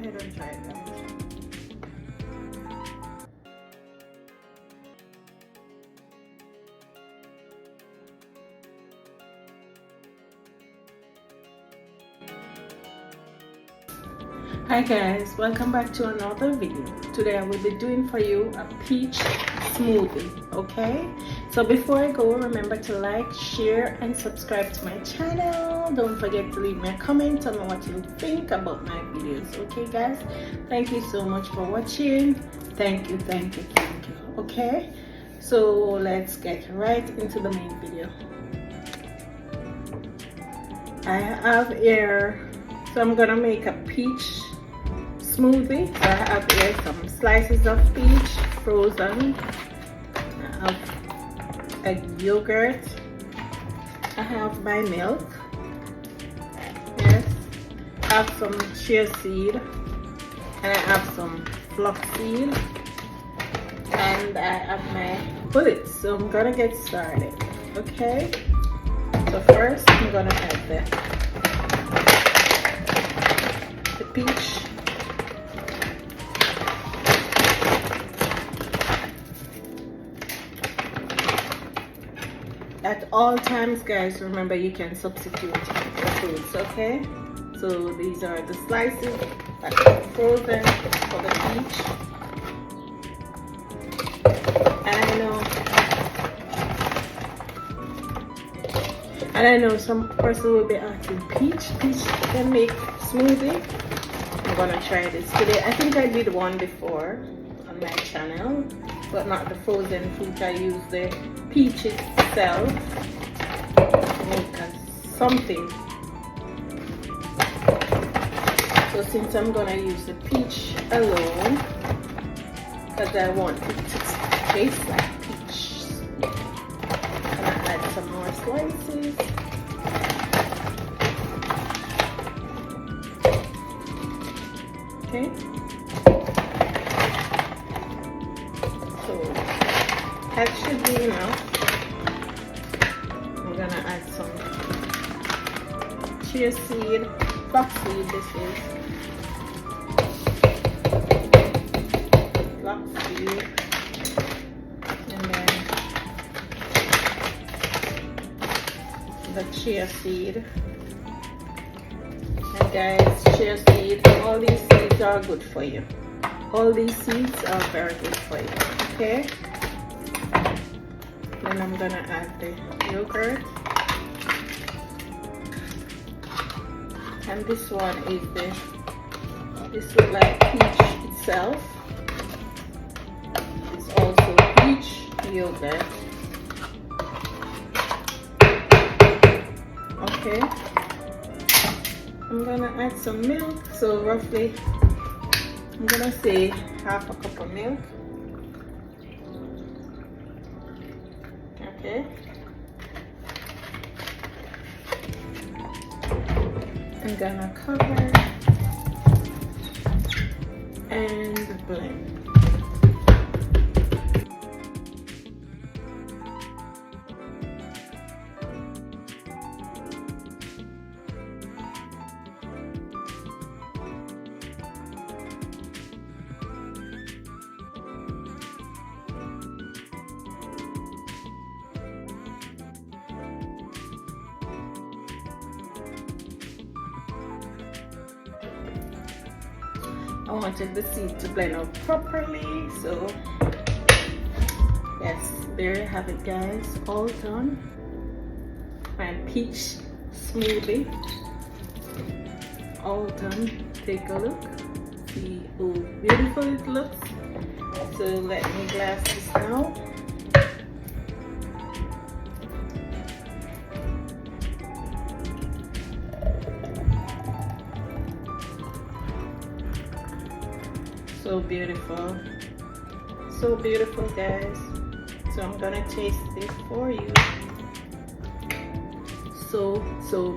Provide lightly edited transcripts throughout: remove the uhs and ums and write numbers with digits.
ahead and try it, guys. Hi guys, welcome back to another video. Today I will be doing for you a peach smoothie, okay? So before I go, remember to like, share and subscribe to my channel. Don't forget to leave me a comment, tell me what you think about my videos, okay guys? Thank you so much for watching. Thank you, okay? So let's get right into the main video. I have here, so I'm gonna make a peach smoothie. So I have here some slices of peach frozen. I have a yogurt. I have my milk. Yes. I have some chia seed. And I have some flax seed. And I have my bullets. So I'm gonna get started. Okay. So first I'm gonna add the peach. At all times, guys, remember you can substitute the foods, okay? So these are the slices that are frozen for the peach. And I know some person will be asking, peach can make smoothie? I'm gonna try this today. I think I did one before on my channel, but not the frozen fruit. I use the peach itself to make something. So since I'm gonna use the peach alone, because I want it to taste like peach, I'm gonna add some more slices. Okay. So that should be enough. I'm gonna add some chia seed, flax seed. This is flax seed, and then the chia seed. And guys, chia seed, all these seeds are good for you. All these seeds are very good for you. Okay. Then I'm gonna add the yogurt. And this one is this looks like peach itself. It's also peach yogurt. Okay. I'm gonna add some milk. So roughly, I'm gonna say half a cup of milk. Okay. I'm gonna cover and blend. I wanted the seed to blend out properly, so yes, there you have it guys, all done. My peach smoothie, all done. Take a look, see how beautiful it looks. So let me glass this now. So beautiful guys. So I'm gonna taste it for you. So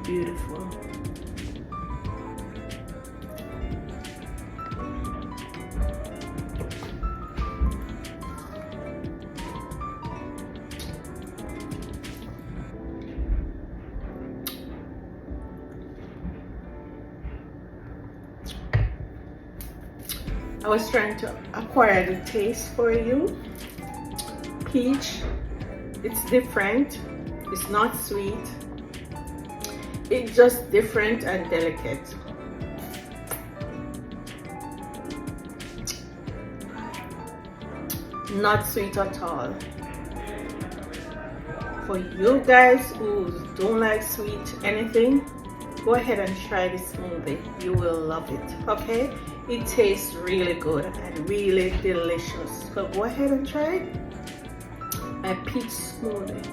beautiful. I was trying to acquire the taste for you. Peach, it's different. It's not sweet. It's just different and delicate. Not sweet at all. For you guys who don't like sweet anything, go ahead and try this smoothie. You will love it, okay? It tastes really good and really delicious. So go ahead and try it. A peach smoothie.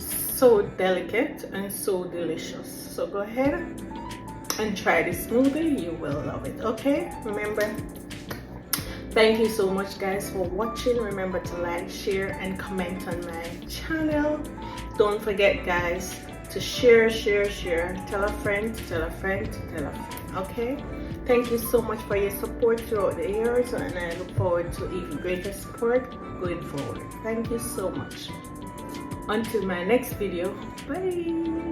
So delicate and so delicious. So go ahead and try this smoothie. You will love it, okay? Remember, thank you so much guys for watching. Remember to like, share and comment on my channel. Don't forget guys to share. Tell a friend, tell a friend, tell a friend, okay? Thank you so much for your support throughout the years, and I look forward to even greater support going forward. Thank you so much. Until my next video, bye.